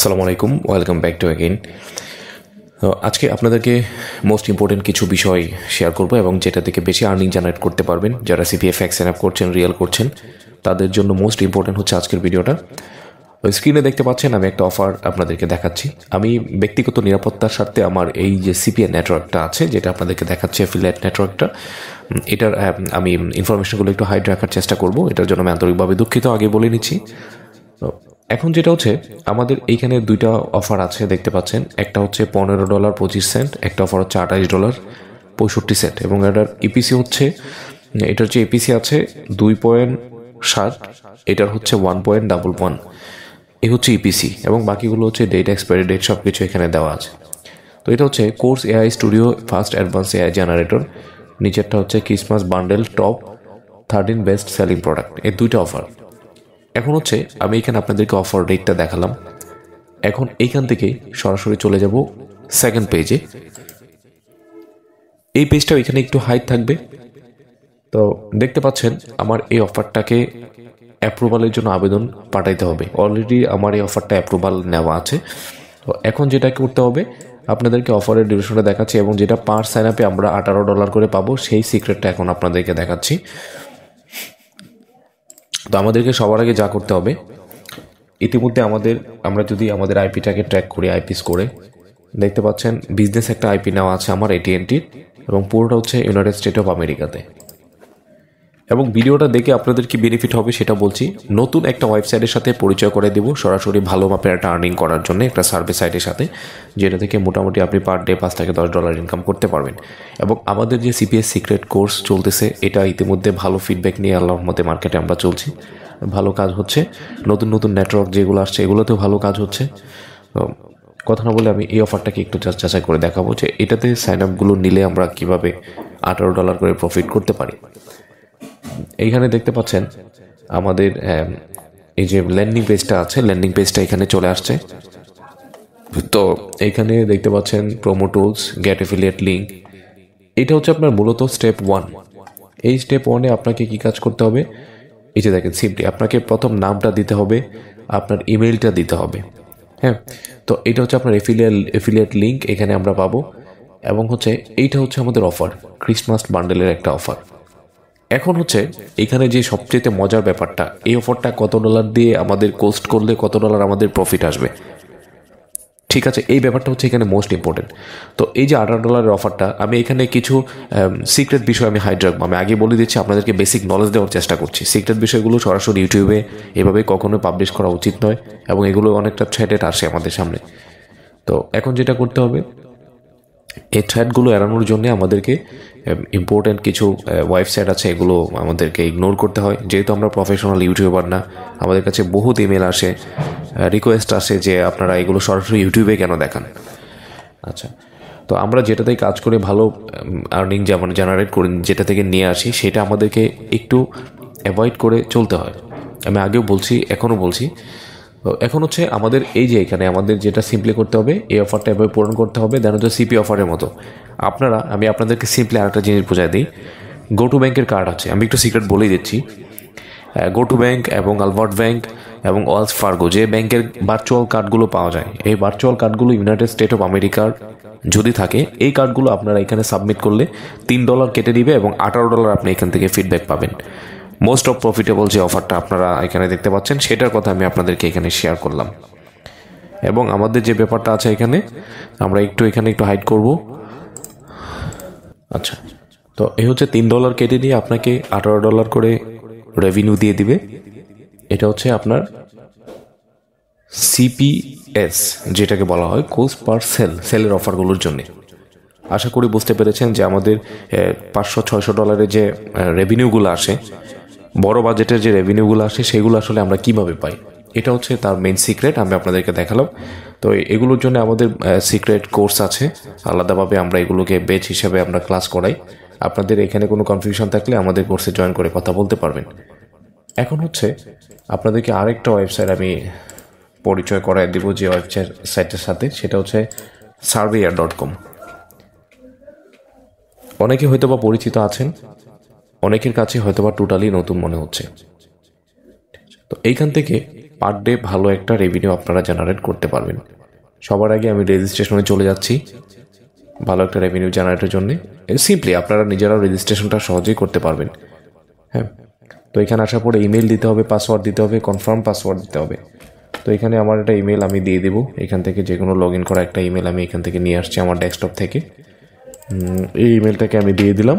আসসালামু আলাইকুম, welcome back to again. আজকে আপনাদেরকে মোস্ট ইম্পর্টেন্ট কিছু বিষয় শেয়ার করব এবং যেটা থেকে বেশি আর্নিং জেনারেট করতে পারবেন। যারা সিপিএফএক্স সাইন আপ করছেন, রিয়েল করছেন, তাদের জন্য মোস্ট ইম্পর্টেন্ট হচ্ছে আজকের ভিডিওটা। স্ক্রিনে দেখতে পাচ্ছেন আমি একটা অফার আপনাদেরকে দেখাচ্ছি। আমি ব্যক্তিগত নিরাপত্তার স্বার্থে আমার এই যে সিপিএ নেটওয়ার্কটা আছে, যেটা আপনাদেরকে দেখাচ্ছে অ্যাফিলিয়েট নেটওয়ার্কটা, এটার আমি ইনফরমেশনগুলো একটু হাইড রাখার চেষ্টা করব। এটার জন্য আমি আন্তরিকভাবে দুঃখিত, আগে বলে নিচ্ছি। এখন যেটা হচ্ছে, আমাদের এইখানে দুইটা অফার আছে দেখতে পাচ্ছেন। একটা হচ্ছে $15.25, একটা অফার হচ্ছে $28.65, এবং এটার ইপিসি হচ্ছে, এটার যে ইপিসি আছে 2.7, এটার হচ্ছে 1.11, এই হচ্ছে ইপিসি, এবং বাকিগুলো হচ্ছে ডেট, এক্সপায়ারি ডেট, সব কিছু এখানে দেওয়া আছে। তো এটা হচ্ছে course AI studio first advance AI generator, নিচেরটা হচ্ছে Christmas bundle top 13 best selling product, এই দুইটা অফার। এখন হচ্ছে আমি এখানে আপনাদেরকে অফার রেটটা দেখালাম। এখন এইখান থেকে সরাসরি চলে যাব সেকেন্ড পেজে। এই পেজটাও এখানে একটু হাইট থাকবে। তো দেখতে পাচ্ছেন আমার এই অফারটাকে অ্যাপ্রুভালের জন্য আবেদন পাঠাইতে হবে। অলরেডি আমার এই অফারটা অ্যাপ্রুভাল নেওয়া আছে। তো এখন যেটা করতে হবে, আপনাদেরকে অফারের ডিউরেশনটা দেখাচ্ছি, এবং যেটা পার সাইন আপে আমরা $18 করে পাবো, সেই সিক্রেটটা এখন আপনাদেরকে দেখাচ্ছি। তো আমাদেরকে সবার আগে যা করতে হবে, ইতিমধ্যে আমরা যদি আমাদের আইপিটাকে ট্র্যাক করি, আইপি স্কোরে দেখতে পাচ্ছেন বিজনেস একটা আইপি নেওয়া আছে আমার AT&T-র, এবং পুরোটা হচ্ছে ইউনাইটেড স্টেট অফ আমেরিকাতে। এবং ভিডিওটা দেখে আপনাদের কি বেনিফিট হবে সেটা বলছি। নতুন একটা ওয়েবসাইটের সাথে পরিচয় করে দেব, সরাসরি ভালো মাপের একটা আর্নিং করার জন্য একটা সার্ভিস সাইটের সাথে, যেটা থেকে মোটামুটি আপনি পার ডে $5 থেকে $10 ইনকাম করতে পারবেন। এবং আমাদের যে সিপিএস সিক্রেট কোর্স চলতেছে, এটা ইতিমধ্যে ভালো ফিডব্যাক নিয়ে আল্লাহর মতে মার্কেটে আমরা চলছি, ভালো কাজ হচ্ছে। নতুন নতুন নেটওয়ার্ক যেগুলো আসছে, এগুলোতেও ভালো কাজ হচ্ছে। কথা না বলে আমি এই অফারটাকে একটু যাচাই করে দেখাবো যে এটাতে সাইন আপগুলো নিলে আমরা কীভাবে $18 করে প্রফিট করতে পারি। এইখানে দেখতে পাচ্ছেন আমাদের এই যে ল্যান্ডিং পেজটা আছে, ল্যান্ডিং পেজটা এখানে চলে আসছে। তো এইখানে দেখতে পাচ্ছেন promo tools, get affiliate link. এটা হচ্ছে আপনার মূলত স্টেপ 1। এই স্টেপ 1-এ আপনাকে কি কাজ করতে হবে, এই যে দেখেন সিম্পলি আপনাকে প্রথম নামটা দিতে হবে, আপনার ইমেইলটা দিতে হবে। হ্যাঁ, তো এটা হচ্ছে আপনার অ্যাফিলিয়েট লিঙ্ক, এখানে আমরা পাবো। এবং হচ্ছে এইটা হচ্ছে আমাদের অফার, ক্রিসমাস বান্ডেলের একটা অফার। এখন হচ্ছে এখানে যে সবচেয়ে মজার ব্যাপারটা, এই অফারটা কত ডলার দিয়ে আমাদের কোস্ট করলে কত ডলার আমাদের প্রফিট আসবে, ঠিক আছে, এই ব্যাপারটা হচ্ছে এখানে মোস্ট ইম্পর্টেন্ট। তো এই যে $18 অফারটা, আমি এখানে কিছু সিক্রেট বিষয় আমি হাইড রাখবো। আমি আগে বলে দিচ্ছি, আপনাদেরকে বেসিক নলেজ দেওয়ার চেষ্টা করছি। সিক্রেট বিষয়গুলো সরাসরি ইউটিউবে এভাবে কখনোই পাবলিশ করা উচিত নয়, এবং এগুলো অনেকটা থ্রেটেড আসে আমাদের সামনে। তো এখন যেটা করতে হবে, এই থ্রেডগুলো এড়ানোর জন্য আমাদেরকে ইম্পর্ট্যান্ট কিছু ওয়েবসাইট আছে, এগুলো আমাদেরকে ইগনোর করতে হয়। যেহেতু আমরা প্রফেশনাল ইউটিউবার না, আমাদের কাছে বহুত ইমেল আসে, রিকোয়েস্ট আসে যে আপনারা এগুলো সরাসরি ইউটিউবে কেন দেখান। আচ্ছা, তো আমরা যেটাতেই কাজ করে ভালো আর্নিং যেমন জেনারেট করি, যেটা থেকে নিয়ে আসি, সেটা আমাদেরকে একটু অ্যাভয়েড করে চলতে হয়। আমি আগেও বলছি, এখনও বলছি। এখন হচ্ছে আমাদের এই যে এখানে আমাদের যেটা সিম্পলি করতে হবে, এই অফারটা এভাবে পূরণ করতে হবে। দেন হচ্ছে সিপি অফারের মতো আমি আপনাদেরকে সিম্পলি আরেকটা জিনিস বোঝাই দিই। গো টু ব্যাংকের কার্ড আছে, আমি একটু সিক্রেট বলেই দিচ্ছি। গো টু ব্যাংক এবং আলবার্ট ব্যাংক এবং ওয়েলস ফার্গো, যে ব্যাংকের ভার্চুয়াল কার্ডগুলো পাওয়া যায়, এই ভার্চুয়াল কার্ডগুলো ইউনাইটেড স্টেট অফ আমেরিকার যদি থাকে, এই কার্ডগুলো আপনারা এখানে সাবমিট করলে $3 কেটে দিবে, এবং $18 আপনি এখান থেকে ফিডব্যাক পাবেন। মোস্ট অফ প্রফিটেবল যে অফারটা আপনারা এখানে দেখতে পাচ্ছেন, সেটার কথা আমি আপনাদেরকে এখানে শেয়ার করলাম। এবং আমাদের যে ব্যাপারটা আছে এখানে, আমরা এখানে একটু হাইড করব। আচ্ছা, তো এই হচ্ছে $3 কেটে দিয়ে আপনাকে $18 করে রেভিনিউ দিয়ে দিবে। এটা হচ্ছে আপনার সিপিএস, যেটাকে বলা হয় কোস্ট পার সেলের অফারগুলোর জন্য। আশা করি বুঝতে পেরেছেন যে আমাদের $500-600 যে রেভিনিউগুলো আসে, বড় বাজেটের যে রেভিনিউগুলো আসে, সেগুলো আসলে আমরা কিভাবে পাই, এটা হচ্ছে তার মেইন সিক্রেট। আমি আপনাদেরকে দেখালাম। তো এগুলোর জন্য আমাদের সিক্রেট কোর্স আছে আলাদাভাবে, আমরা এগুলোকে বেচ হিসেবে আমরা ক্লাস করাই। আপনাদের এখানে কোনো কনফিউশন থাকলে আমাদের কোর্সে জয়েন করে কথা বলতে পারবেন। এখন হচ্ছে আপনাদেরকে আরেকটা ওয়েবসাইট আমি পরিচয় করায় দেব যে ওয়েবসাইটের সাথে, সেটা হচ্ছে surveyor.com। অনেকে হয়তো বা পরিচিত আছেন, অনেকের কাছে হয়তো বা টোটালি নতুন মনে হচ্ছে। তো এইখান থেকে পার ডে ভালো একটা রেভিনিউ আপনারা জেনারেট করতে পারবেন। সবার আগে আমি রেজিস্ট্রেশনে চলে যাচ্ছি ভালো একটা রেভিনিউ জেনারেটের জন্য। সিম্পলি আপনারা নিজেরাও রেজিস্ট্রেশনটা সহজেই করতে পারবেন। হ্যাঁ, তো এখানে আসার পরে ইমেল দিতে হবে, পাসওয়ার্ড দিতে হবে, কনফার্ম পাসওয়ার্ড দিতে হবে। তো এখানে আমার একটা ইমেল আমি দিয়ে দেবো। এখান থেকে যে কোনো লগ ইন করা একটা ইমেল আমি এখান থেকে নিয়ে আসছি আমার ডেস্কটপ থেকে। এই ইমেলটাকে আমি দিয়ে দিলাম।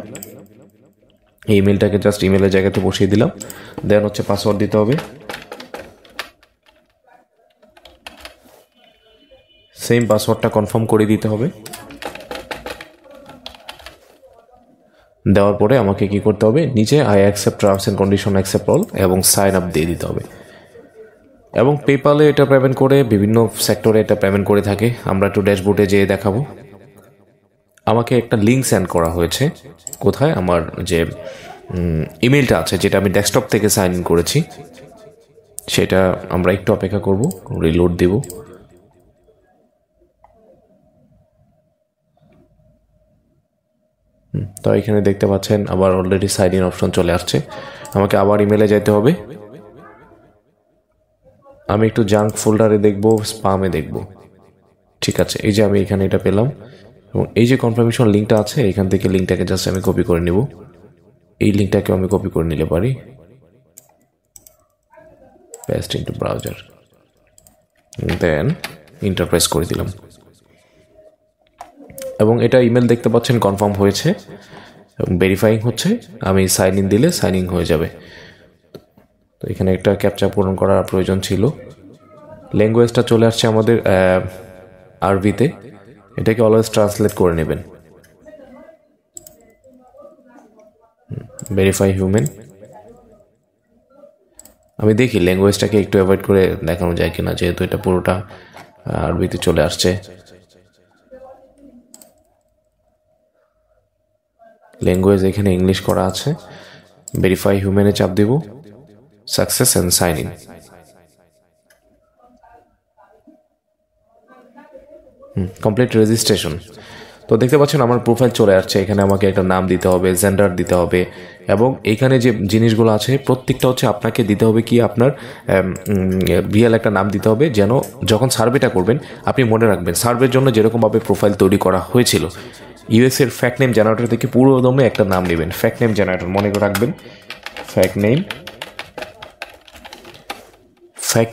এই ইমেলটাকে জাস্ট ইমেলের জায়গাতে বসিয়ে দিলাম। দেন হচ্ছে পাসওয়ার্ড দিতে হবে। সেম পাসওয়ার্ডটা কনফার্ম করে দিতে হবে। দেওয়ার পরে আমাকে কি করতে হবে, নিচে I accept terms and condition accept all এবং সাইন আপ দিয়ে দিতে হবে। এবং পেপালে এটা পেমেন্ট করে, বিভিন্ন সেক্টরে এটা পেমেন্ট করে থাকে। আমরা একটু ড্যাশবোর্ডে যেয়ে দেখাবো। আমাকে একটা লিঙ্ক সেন্ড করা হয়েছে। কোথায়? আমার যে ইমেলটা আছে, যেটা আমি ডেস্কটপ থেকে সাইন ইন করেছি, সেটা আমরা একটু অপেক্ষা করব, রিলোড দেব। তো এখানে দেখতে পাচ্ছেন আবার অলরেডি সাইন ইন অপশন চলে আসছে। আমাকে আবার ইমেলে যেতে হবে। আমি একটু জাঙ্ক ফোল্ডারে দেখব, স্পামে দেখব। ঠিক আছে, এই যে আমি এখানে এটা পেলাম এবং এই যে কনফার্মেশন লিঙ্কটা আছে, এখান থেকে লিঙ্কটাকে জাস্ট আমি কপি করে নেব। এই লিঙ্কটাকে আমি কপি করে নিতে পারি, paste into browser, then enter press করে দিলাম এবং এটা ইমেল দেখতে পাচ্ছেন কনফার্ম হয়েছে এবং ভেরিফাইং হচ্ছে। আমি সাইন ইন দিলে সাইন ইন হয়ে যাবে। তো এখানে একটা ক্যাপচা পূরণ করার প্রয়োজন ছিল। ল্যাঙ্গুয়েজটা চলে আসছে আমাদের আরবিতে। এটাকে অলওয়েজ ট্রান্সলেট করে নেবেন। Verify human. আমি দেখি ল্যাঙ্গুয়েজটাকে একটু অ্যাভয়েড করে দেখানো যায় কিনা, যেহেতু এটা পুরোটা আরবিতে চলে আসছে। ল্যাঙ্গুয়েজ এখানে ইংলিশ করা আছে। ভেরিফাই হিউম্যানে চাপ দেব, success and sign in. Complete registration. তো দেখতে পাচ্ছেন আমার প্রোফাইল চলে আসছে। এখানে আমাকে একটা নাম দিতে হবে, জেন্ডার দিতে হবে এবং এখানে যে জিনিসগুলো আছে প্রত্যেকটা হচ্ছে আপনাকে দিতে হবে কি আপনার রিয়েল একটা নাম দিতে হবে, যেন যখন সার্ভেটা করবেন আপনি মনে রাখবেন সার্ভের জন্য যেরকমভাবে প্রোফাইল তৈরি করা হয়েছিল ইউএসের ফ্যাক্ট নেম জেনারেটর থেকে পুরো দমে একটা নাম নেবেন। ফ্যাক্ট নেম জেনারেটর মনে রাখবেন, ফ্যাক্ট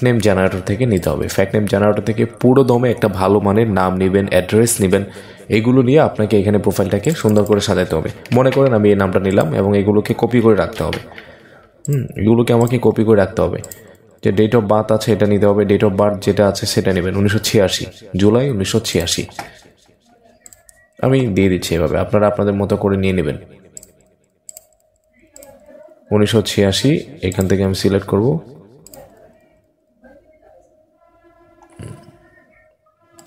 নেম জেনারেটর থেকে নিতে হবে। ফ্যাক্ট নেম জেনারেটর থেকে পুরো দমে একটা ভালো মানের নাম নেবেন, অ্যাড্রেস নেবেন। এগুলো নিয়ে আপনাকে এখানে প্রোফাইলটাকে সুন্দর করে সাজাতে হবে। মনে করেন আমি এই নামটা নিলাম এবং এগুলোকে কপি করে রাখতে হবে। এগুলোকে আমাকে কপি করে রাখতে হবে। যে ডেট অফ বার্থ আছে এটা নিতে হবে। ডেট অফ বার্থ যেটা আছে সেটা নেবেন, 1986, জুলাই 1986। আমি দিয়ে দিচ্ছি এভাবে, আপনারা আপনাদের মতো করে নিয়ে নেবেন। 1986 এখান থেকে আমি সিলেক্ট করব।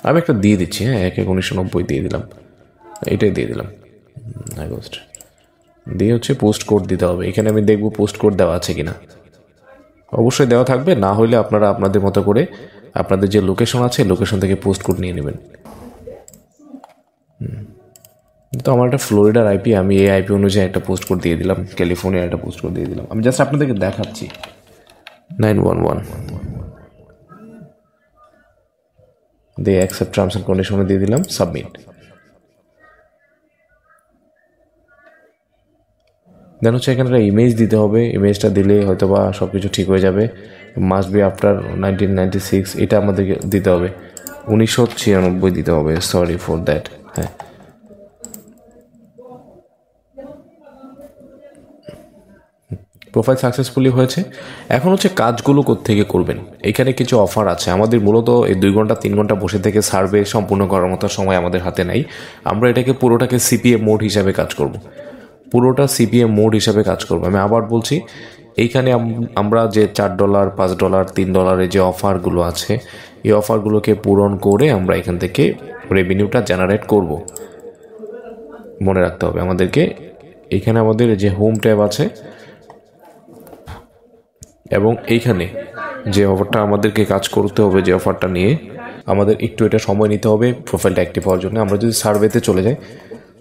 আমি একটা দিয়ে দিচ্ছি, হ্যাঁ, 1990 দিয়ে দিলাম, এটাই দিয়ে দিলাম, আগস্ট দিয়ে হচ্ছে পোস্ট কোড দিতে হবে। এখানে আমি দেখব পোস্ট কোড দেওয়া আছে কিনা। অবশ্যই দেওয়া থাকবে, না হলে আপনারা আপনাদের মতো করে আপনাদের যে লোকেশন আছে লোকেশন থেকে পোস্ট কোড নিয়ে নেবেন। তো আমার একটা ফ্লোরিডার আইপি, আমি এই আইপি অনুযায়ী একটা পোস্ট কোড দিয়ে দিলাম, ক্যালিফোর্নিয়ার একটা পোস্ট কোড দিয়ে দিলাম। আমি জাস্ট আপনাদেরকে দেখাচ্ছি। 911 দিয়ে অ্যাকসেপ্ট টার্মস অ্যান্ড কন্ডিশনে দিয়ে দিলাম, সাবমিট। দেন হচ্ছে এখানে একটা ইমেজ দিতে হবে। ইমেজটা দিলে হয়তো বা সব কিছু ঠিক হয়ে যাবে। মাস্ট বি আফটার 1996 এটা আমাদেরকে দিতে হবে, 1996 দিতে হবে, সরি ফর দ্যাট। হ্যাঁ, প্রোফাইল সাকসেসফুলি হয়েছে। এখন হচ্ছে কাজগুলো কোত্থেকে করবেন। এখানে কিছু অফার আছে। আমাদের মূলত এই 2 ঘন্টা 3 ঘন্টা বসে থেকে সার্ভে সম্পূর্ণ করার মতো সময় আমাদের হাতে নাই। আমরা এটাকে পুরোটাকে সিপিএম মোড হিসাবে কাজ করব, পুরোটা সিপিএম মোড হিসাবে কাজ করব। আমি আবার বলছি, এইখানে আমরা যে $4, $5, $3 যে অফারগুলো আছে এই অফারগুলোকে পূরণ করে আমরা এখান থেকে রেভিনিউটা জেনারেট করব। মনে রাখতে হবে আমাদেরকে। এখানে আমাদের যে হোম ট্যাব আছে এবং এইখানে যে অফারটা আমাদেরকে কাজ করতে হবে, যে অফারটা নিয়ে আমাদের একটু এটা সময় নিতে হবে প্রোফাইলটা অ্যাক্টিভ হওয়ার জন্য। আমরা যদি সার্ভেতে চলে যাই,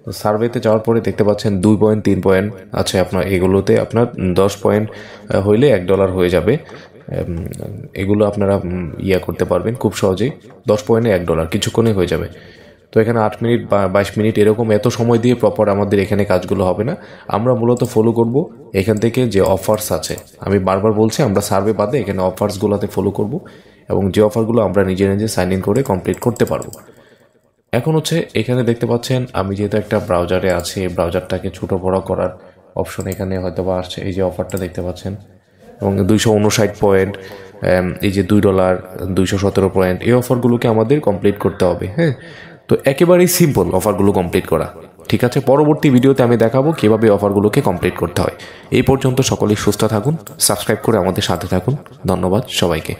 তো সার্ভেতে যাওয়ার পরে দেখতে পাচ্ছেন 2 পয়েন্ট 3 পয়েন্ট আছে আপনার। এগুলোতে আপনার 10 পয়েন্ট হইলে $1 হয়ে যাবে। এগুলো আপনারা ইয়া করতে পারবেন খুব সহজেই। 10 পয়েন্টে $1 কিছুক্ষণে হয়ে যাবে। তো এখানে 8 মিনিট বা 22 মিনিট এরকম এত সময় দিয়ে প্রপার আমাদের এখানে কাজগুলো হবে না। আমরা মূলত ফলো করব এখান থেকে যে অফার্স আছে, আমি বারবার বলছি আমরা সার্ভে বাদে এখানে অফার্সগুলোতে ফলো করব এবং যে অফারগুলো আমরা নিজে নিজে সাইন ইন করে কমপ্লিট করতে পারবো। এখন হচ্ছে এখানে দেখতে পাচ্ছেন আমি যেহেতু একটা ব্রাউজারে আছি, ব্রাউজারটাকে ছোটো বড় করার অপশন এখানে হয়তো বা আসছে। এই যে অফারটা দেখতে পাচ্ছেন এবং 259 পয়েন্ট, এই যে $2, 217 পয়েন্ট, এই অফারগুলোকে আমাদের কমপ্লিট করতে হবে। হ্যাঁ, তো একেবারেই সিম্পল অফারগুলো কমপ্লিট করা। ঠিক আছে, পরবর্তী ভিডিওতে আমি দেখাবো কীভাবে অফারগুলোকে কমপ্লিট করতে হয়। এই পর্যন্ত সকলেই সুস্থ থাকুন, সাবস্ক্রাইব করে আমাদের সাথে থাকুন। ধন্যবাদ সবাইকে।